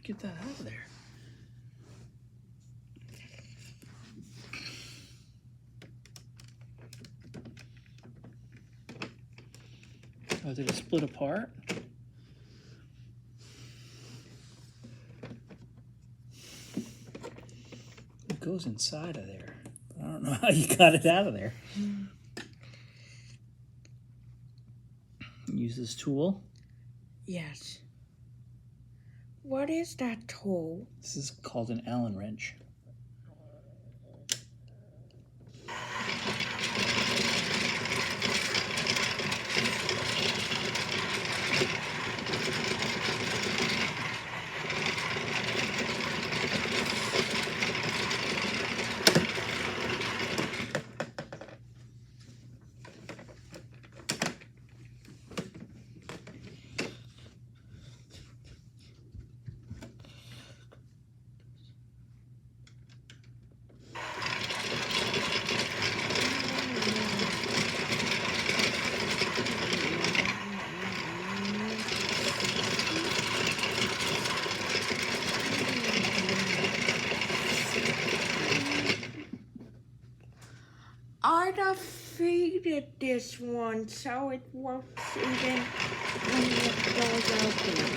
Get that out of there. Oh, did it split apart? It goes inside of there. I don't know how you got it out of there. Use this tool. Yes. What is that tool? This is called an Allen wrench. I defeated this one, so it works even when it goes open.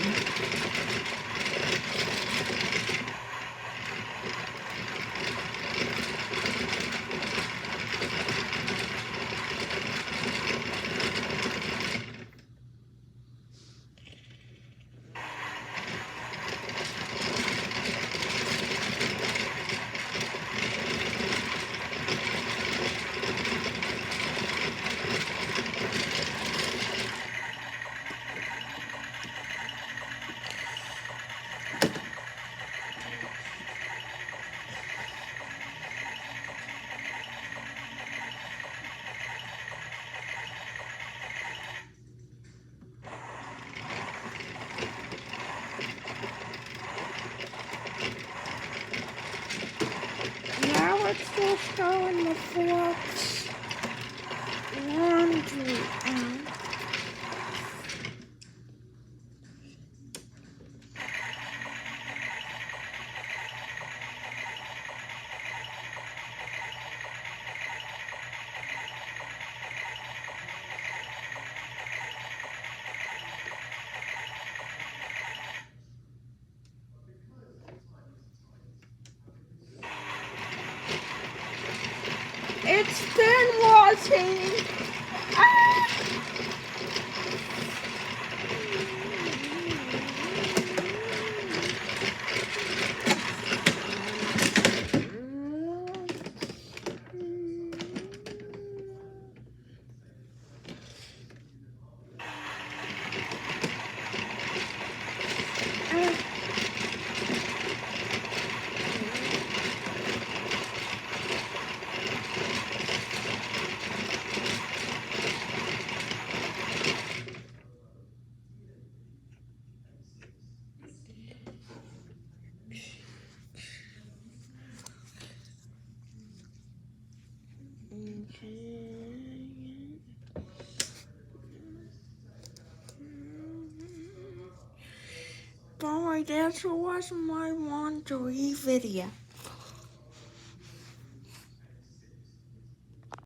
Now let's just go in the Forbes laundry out. It's been washing. Ah! Boy, that was my laundry video.